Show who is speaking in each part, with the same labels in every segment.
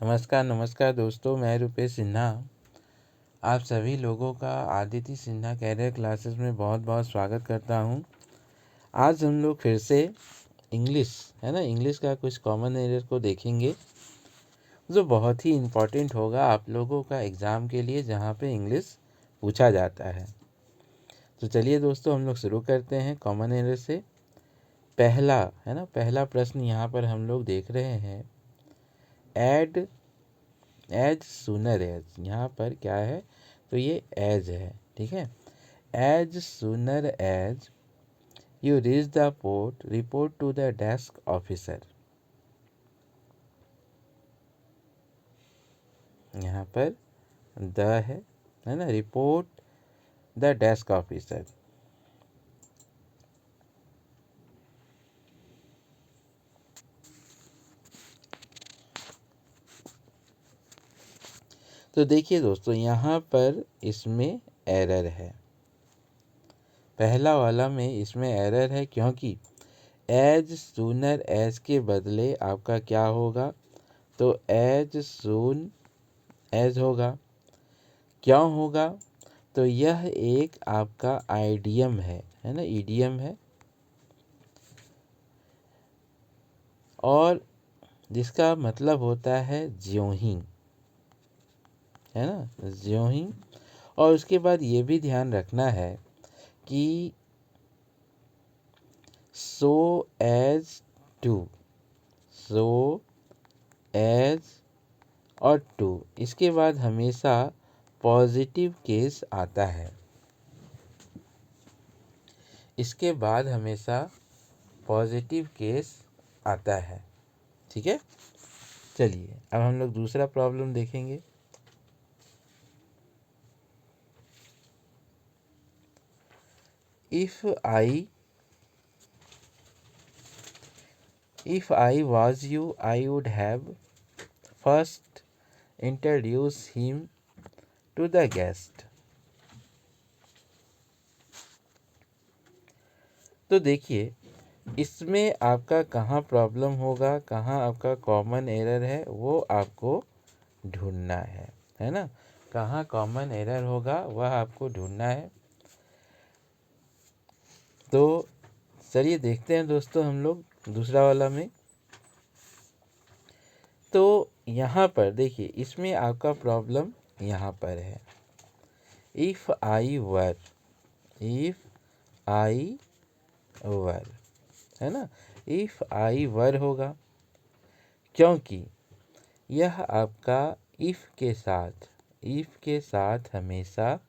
Speaker 1: नमस्कार नमस्कार दोस्तों, मैं रुपेश सिन्हा आप सभी लोगों का आदित्य सिन्हा कैरियर क्लासेस में बहुत बहुत स्वागत करता हूं। आज हम लोग फिर से इंग्लिश का कुछ कॉमन एरर को देखेंगे जो बहुत ही इम्पोर्टेंट होगा आप लोगों का एग्ज़ाम के लिए, जहां पे इंग्लिश पूछा जाता है। तो चलिए दोस्तों, हम लोग शुरू करते हैं कॉमन एरर से। पहला प्रश्न यहाँ पर हम लोग देख रहे हैं, एड एज सुनर एज। यहाँ पर क्या है, तो ये एज है, ठीक है। As sooner as you reach the port, report to the desk officer. यहाँ पर द है ना, रिपोर्ट द डेस्क ऑफिसर। तो देखिए दोस्तों, यहाँ पर इसमें एरर है, पहला वाला में इसमें एरर है, क्योंकि एज सूनर एज के बदले आपका क्या होगा, तो एज सून एज होगा। क्यों होगा, तो यह एक आपका आइडियम है ना, ईडियम है, और जिसका मतलब होता है ज्यों ही, है ना, ज्यों ही। और उसके बाद ये भी ध्यान रखना है कि so as to, so as और टू, इसके बाद हमेशा पॉजिटिव केस आता है, इसके बाद हमेशा पॉजिटिव केस आता है, ठीक है। चलिए अब हम लोग दूसरा प्रॉब्लम देखेंगे। If I was you, I would have first introduced him to the guest। तो देखिए, इसमें आपका कहाँ प्रॉब्लम होगा, कहाँ आपका कॉमन एरर है, वो आपको ढूंढना है ना। कहाँ कॉमन एरर होगा वह आपको ढूंढना है। तो चलिए देखते हैं दोस्तों हम लोग दूसरा वाला में। तो यहाँ पर देखिए, इसमें आपका प्रॉब्लम यहाँ पर है, इफ़ आई वर, है ना, इफ़ आई वर होगा, क्योंकि यह आपका इफ़ के साथ हमेशा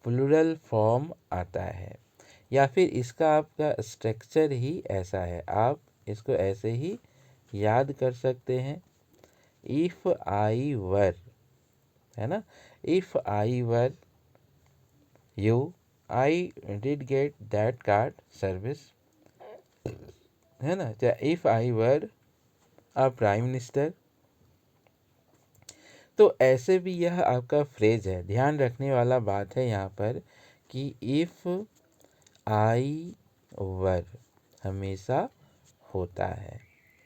Speaker 1: प्लूरल फॉर्म आता है, या फिर इसका आपका स्ट्रक्चर ही ऐसा है, आप इसको ऐसे ही याद कर सकते हैं। इफ़ आई वर, है ना, if I were you, I did get that card service, है ना। If I were a prime minister, तो ऐसे भी यह आपका फ्रेज है। ध्यान रखने वाला बात है यहाँ पर कि इफ़ आई वर हमेशा होता है,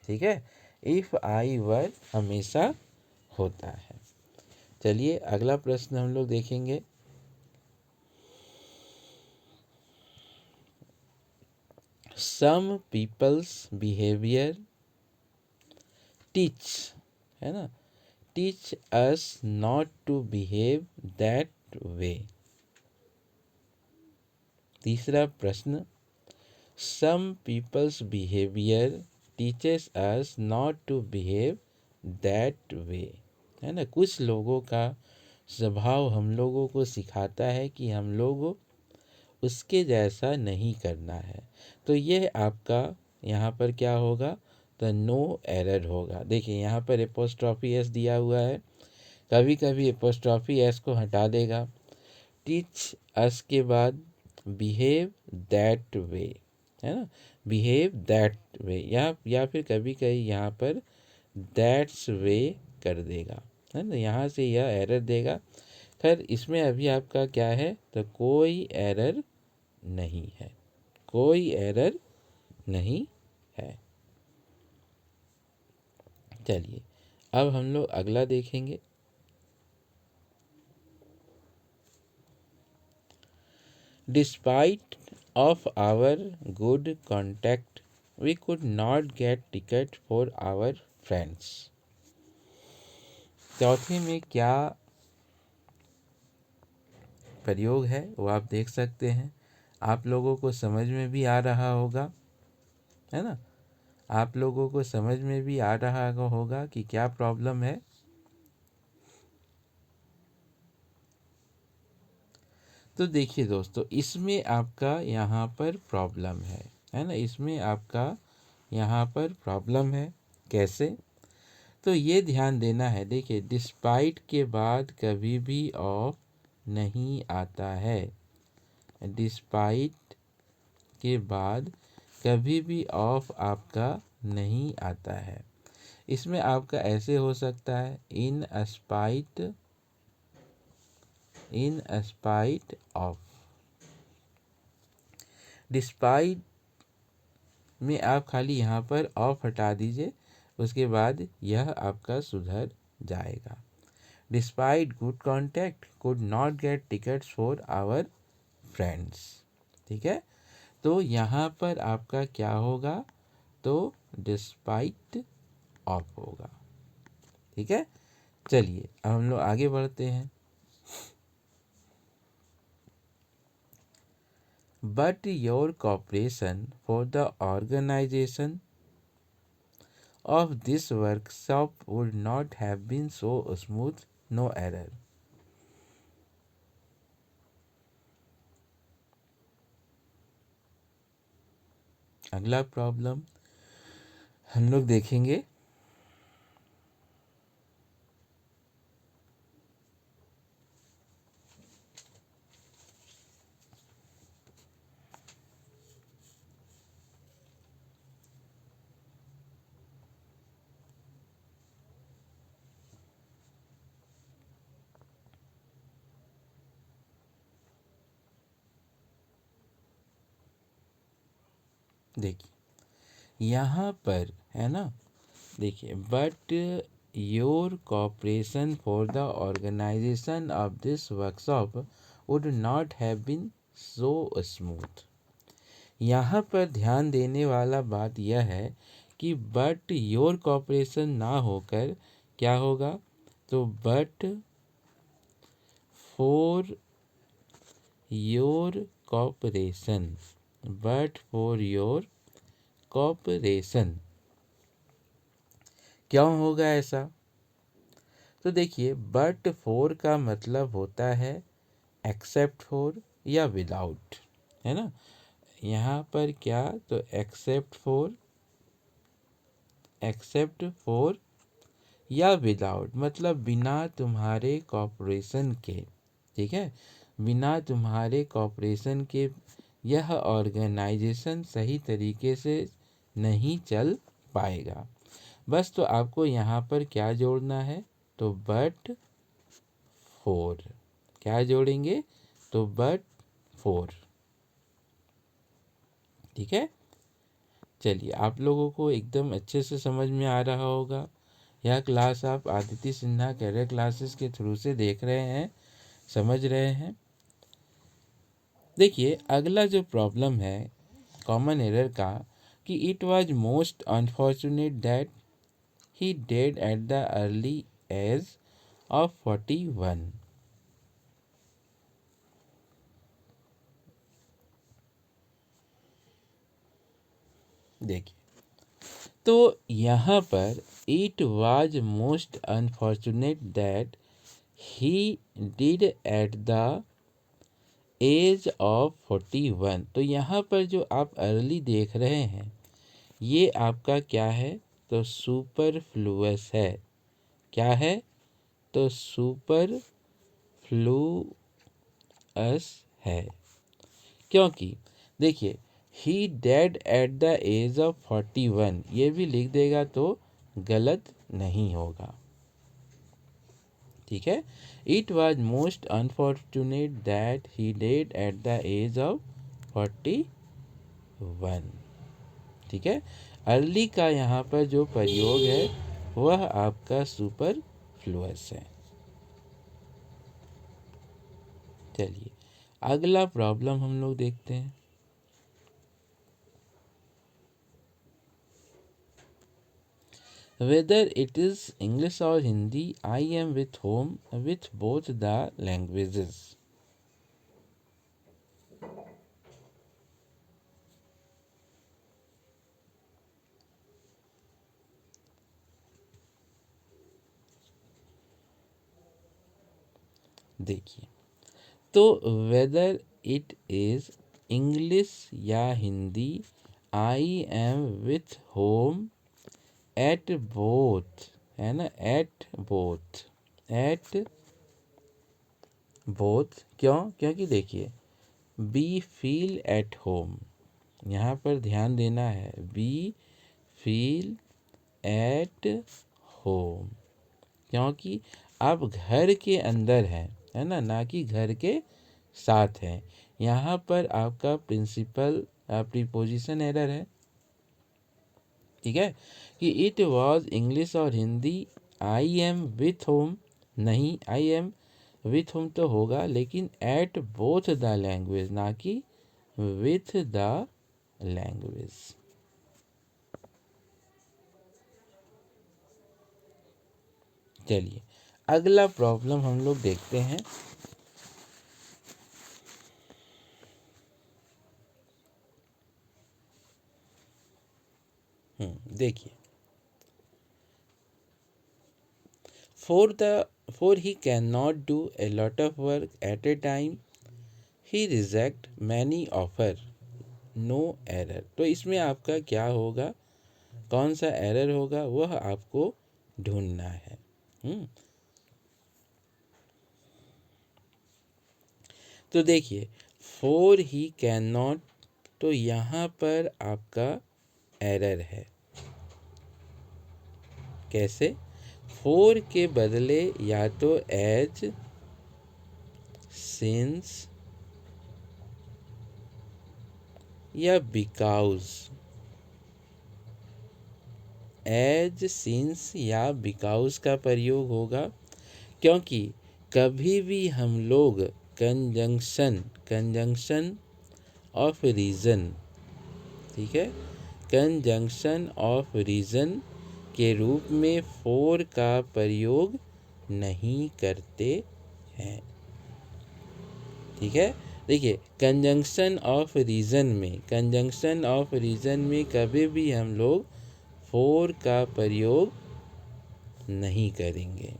Speaker 1: ठीक है। इफ़ आई वर हमेशा होता है। चलिए अगला प्रश्न हम लोग देखेंगे। सम पीपल्स बिहेवियर टीच, है ना, teach us not to behave that way. तीसरा प्रश्न, some peoples behaviour teaches us not to behave that way, है ना। कुछ लोगों का स्वभाव हम लोगों को सिखाता है कि हम लोग उसके जैसा नहीं करना है। तो यह आपका यहाँ पर क्या होगा, तो नो एरर होगा। देखिए यहाँ पर एपोस्ट्रॉफी एस दिया हुआ है, कभी कभी एपोस्ट्रॉफी एस को हटा देगा। टीच अस के बाद बिहेव दैट वे, है ना, बिहेव दैट वे, या फिर कभी कभी यहाँ पर दैट्स वे कर देगा, है ना, यहाँ से यह एरर देगा। खैर इसमें अभी आपका क्या है, तो कोई एरर नहीं है, कोई एरर नहीं है। चलिए अब हम लोग अगला देखेंगे। Despite of our good contact we could not get ticket for our friends. चौथे में क्या प्रयोग है वो आप देख सकते हैं। आप लोगों को समझ में भी आ रहा होगा, है ना। आप लोगों को समझ में भी आ रहा होगा कि क्या प्रॉब्लम है। तो देखिए दोस्तों, इसमें आपका यहाँ पर प्रॉब्लम है ना। इसमें आपका यहाँ पर प्रॉब्लम है। कैसे? तो ये ध्यान देना है। देखिए, डिस्पाइट के बाद कभी भी ऑफ नहीं आता है। डिस्पाइट के बाद कभी भी ऑफ आपका नहीं आता है। इसमें आपका ऐसे हो सकता है, इन स्पाइट ऑफ। डिस्पाइट में आप खाली यहाँ पर ऑफ हटा दीजिए, उसके बाद यह आपका सुधर जाएगा। Despite good contact could not get tickets for our friends. ठीक है, तो यहाँ पर आपका क्या होगा? तो डिस्पाइट ऑफ होगा। ठीक है, चलिए अब हम लोग आगे बढ़ते हैं। But your cooperation for the organisation of this workshop would not have been so smooth, no error. अगला प्रॉब्लम हम लोग देखेंगे। देखिए यहाँ पर है ना, देखिए, but your cooperation for the organisation of this workshop would not have been so smooth. यहाँ पर ध्यान देने वाला बात यह है कि बट योर कॉपरेशन ना होकर क्या होगा? तो but for your cooperation, but for your cooperation. क्यों होगा ऐसा? तो देखिए, बट फॉर का मतलब होता है एक्सेप्ट फॉर या विदाउट, है ना। यहाँ पर क्या? तो एक्सेप्ट फॉर या विदाउट, मतलब बिना तुम्हारे कॉपरेशन के। ठीक है, बिना तुम्हारे कॉपरेशन के यह ऑर्गेनाइजेशन सही तरीके से नहीं चल पाएगा। बस तो आपको यहाँ पर क्या जोड़ना है? तो बट फोर। क्या जोड़ेंगे? तो बट फोर। ठीक है, चलिए आप लोगों को एकदम अच्छे से समझ में आ रहा होगा। यह क्लास आप आदित्य सिन्हा कैरियर क्लासेस के थ्रू से देख रहे हैं, समझ रहे हैं। देखिए अगला जो प्रॉब्लम है कॉमन एरर का, कि it was most unfortunate that he dead at the early age of 41। देखिए, तो यहाँ पर it was most unfortunate that he did at the age of 41। तो यहाँ पर जो आप अर्ली देख रहे हैं ये आपका क्या है? तो सुपरफ्लुअस है। क्या है? तो सुपरफ्लुअस है। क्योंकि देखिए, he dead at the age of 41 ये भी लिख देगा तो गलत नहीं होगा। ठीक है, it was most unfortunate that he dead at the age of 41। ठीक है, अर्ली का यहाँ पर जो प्रयोग है वह आपका सुपरफ्लुअस है। चलिए अगला प्रॉब्लम हम लोग देखते हैं। Whether it is English or Hindi, I am with home with both the languages. देखिए तो वेदर इट इज इंग्लिश या Hindi, I am with home at both, है ना, एट बोथ, एट बोथ। क्यों? क्योंकि देखिए बी फील एट होम, यहाँ पर ध्यान देना है, बी फील एट होम, क्योंकि आप घर के अंदर हैं, है ना, ना कि घर के साथ हैं। यहाँ पर आपका प्रिंसिपल प्रीपोजिशन एरर है, ठीक है, कि इट वाज इंग्लिश और Hindi, I am with home, नहीं, आई एम विथ होम तो होगा, लेकिन एट बोथ द लैंग्वेज, ना कि विथ द लैंग्वेज। चलिए अगला प्रॉब्लम हम लोग देखते हैं। देखिए for he cannot do a lot of work at a time, he reject many offer, no error। तो इसमें आपका क्या होगा, कौन सा एरर होगा, वह आपको ढूंढना है। तो देखिए फोर ही कैन नॉट, तो यहाँ पर आपका एरर है। कैसे? फोर के बदले या तो एज, सिंस या बिकॉज, एज, सिंस या बिकॉज का प्रयोग होगा, क्योंकि कभी भी हम लोग कंजंक्शन ऑफ रीज़न, ठीक है, कंजंक्शन ऑफ रीज़न के रूप में फोर का प्रयोग नहीं करते हैं, ठीक है। देखिए कंजंक्शन ऑफ रीज़न में कभी भी हम लोग फोर का प्रयोग नहीं करेंगे।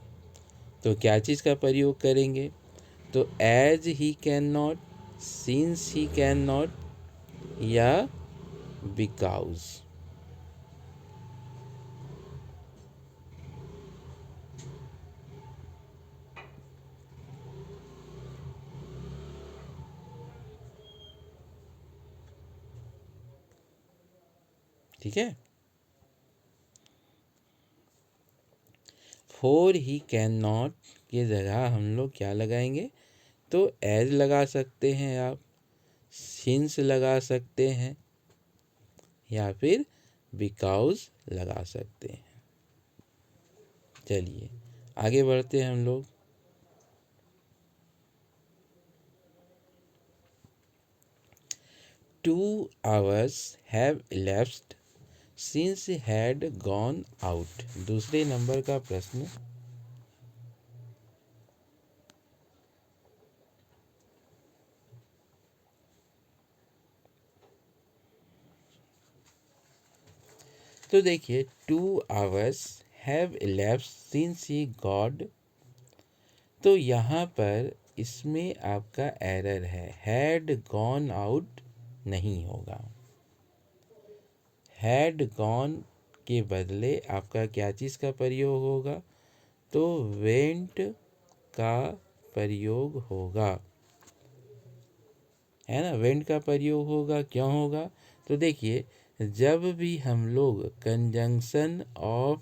Speaker 1: तो क्या चीज़ का प्रयोग करेंगे? तो as he can not, since he can not या बिकॉज। ठीक है, फोर ही कैन नॉट की जगह हम लोग क्या लगाएंगे? तो एज लगा सकते हैं आप, सिंस लगा सकते हैं या फिर बिकॉज लगा सकते हैं। चलिए आगे बढ़ते हैं हम लोग। 2 hours have elapsed since he had gone out। दूसरे नंबर का प्रश्न। तो देखिए 2 hours have elapsed since he got, तो यहाँ पर इसमें आपका एरर है, had gone out नहीं होगा। had gone के बदले आपका क्या चीज़ का प्रयोग होगा? तो went का प्रयोग होगा, है ना, went का प्रयोग होगा। क्यों होगा? तो देखिए जब भी हम लोग कंजंक्शन ऑफ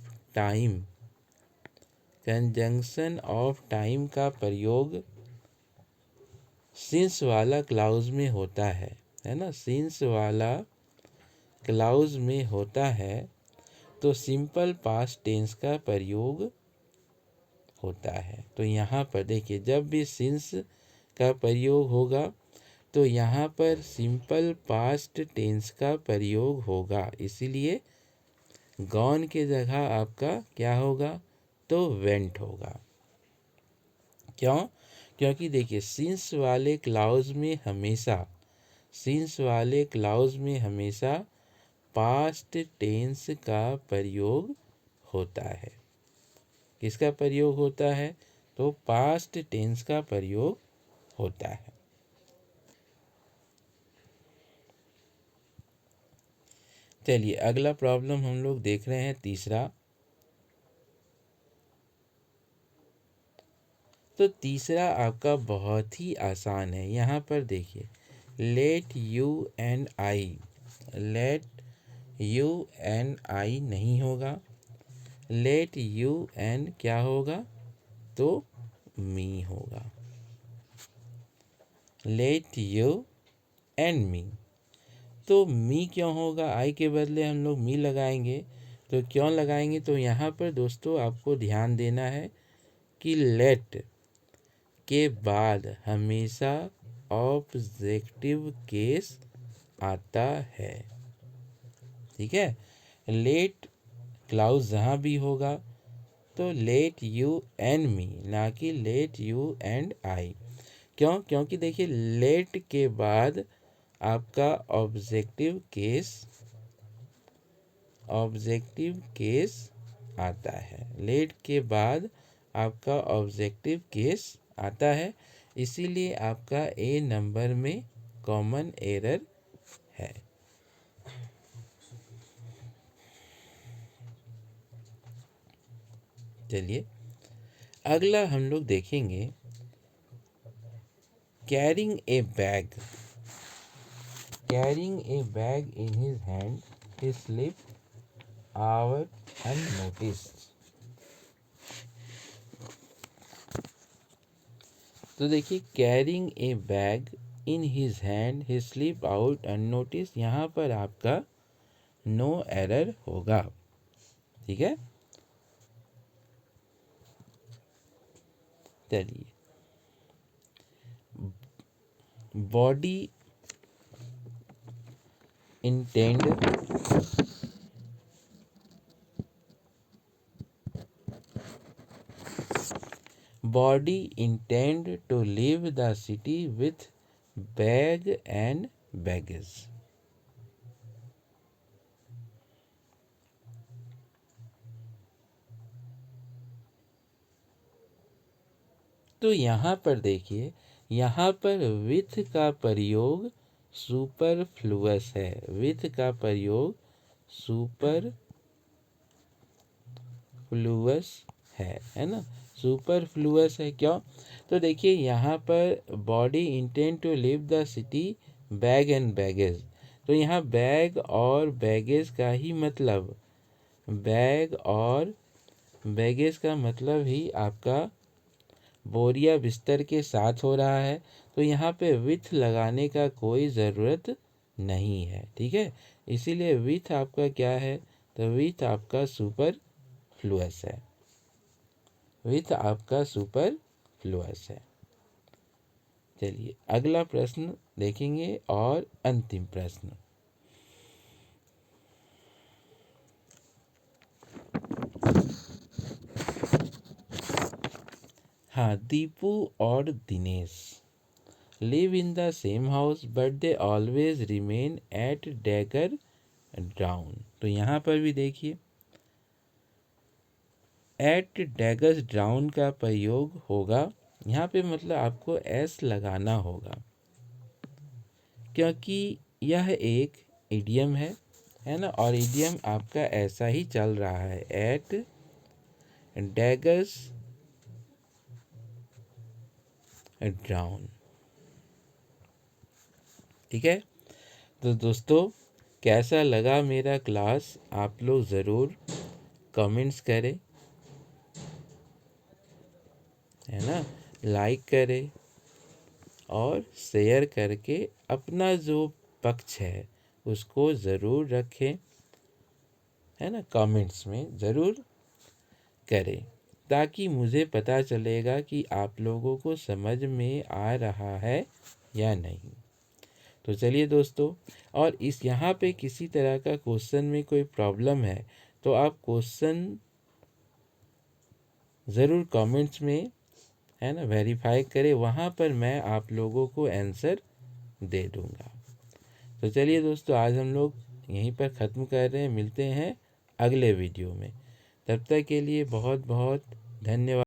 Speaker 1: टाइम का प्रयोग सिंस वाला क्लाउज में होता है ना, सिंस वाला क्लाउज में होता है, तो तो सिंपल पास्ट टेंस का प्रयोग होता है। तो यहाँ पर देखिए, जब भी सिंस का प्रयोग होगा तो यहाँ पर सिंपल पास्ट टेंस का प्रयोग होगा, इसीलिए गॉन के जगह आपका क्या होगा, तो वेंट होगा। क्यों? क्योंकि देखिए सिंस वाले क्लाउज में हमेशा पास्ट टेंस का प्रयोग होता है। किसका प्रयोग होता है? तो पास्ट टेंस का प्रयोग होता है। चलिए अगला प्रॉब्लम हम लोग देख रहे हैं, तीसरा। तो तीसरा आपका बहुत ही आसान है। यहाँ पर देखिए, लेट यू एंड आई नहीं होगा, लेट यू एंड क्या होगा, तो मी होगा। लेट यू एंड मी, तो मी क्यों होगा? आई के बदले हम लोग मी लगाएंगे। तो क्यों लगाएंगे? तो यहाँ पर दोस्तों आपको ध्यान देना है कि लेट के बाद हमेशा ऑब्जेक्टिव केस आता है। ठीक है, लेट क्लाउज जहाँ भी होगा तो लेट यू एंड मी, ना कि लेट यू एंड आई। क्यों? क्योंकि देखिए लेट के बाद आपका ऑब्जेक्टिव केस आता है। लेट के बाद आपका ऑब्जेक्टिव केस आता है, इसीलिए आपका ए नंबर में कॉमन एरर है। चलिए अगला हम लोग देखेंगे, carrying a bag in his hand he slip out unnoticed. तो देखिए, carrying a bag in his hand he slip out unnoticed, यहाँ पर आपका नो एरर होगा। ठीक है, चलिए body intend to leave the city with bag and baggage। तो यहाँ पर देखिए, यहाँ पर विथ का प्रयोग सुपरफ्लुअस है। विथ का प्रयोग सुपरफ्लुअस है ना, सुपरफ्लुअस है। क्यों? तो देखिए यहाँ पर body intend to leave the city bag and baggage, तो यहाँ बैग और बैगेज का ही मतलब, बैग और बैगेज का मतलब ही आपका बोरिया बिस्तर के साथ हो रहा है। तो यहाँ पे विथ लगाने का कोई ज़रूरत नहीं है। ठीक है, इसीलिए विथ आपका क्या है, तो विथ आपका सुपरफ्लुअस है। विथ आपका सुपरफ्लुअस है। चलिए अगला प्रश्न देखेंगे और अंतिम प्रश्न। हाँ, दीपू और Dinesh live in the same house but they always remain at dagger down. तो यहाँ पर भी देखिए, एट डैगर्स डाउन का प्रयोग होगा। यहाँ पे मतलब आपको एस लगाना होगा, क्योंकि यह एक इडियम है ना, और इडियम आपका ऐसा ही चल रहा है, एट डैगर्स डाउन। ठीक है, तो दोस्तों कैसा लगा मेरा क्लास, आप लोग ज़रूर कमेंट्स करें, है ना, लाइक करें और शेयर करके अपना जो पक्ष है उसको ज़रूर रखें। है ना, कमेंट्स में ज़रूर करें, ताकि मुझे पता चलेगा कि आप लोगों को समझ में आ रहा है या नहीं। तो चलिए दोस्तों, और इस यहाँ पे किसी तरह का क्वेश्चन में कोई प्रॉब्लम है तो आप क्वेश्चन ज़रूर कमेंट्स में, है ना, वेरीफाई करें, वहाँ पर मैं आप लोगों को आंसर दे दूँगा। तो चलिए दोस्तों, आज हम लोग यहीं पर ख़त्म कर रहे हैं, मिलते हैं अगले वीडियो में। तब तक के लिए बहुत बहुत धन्यवाद।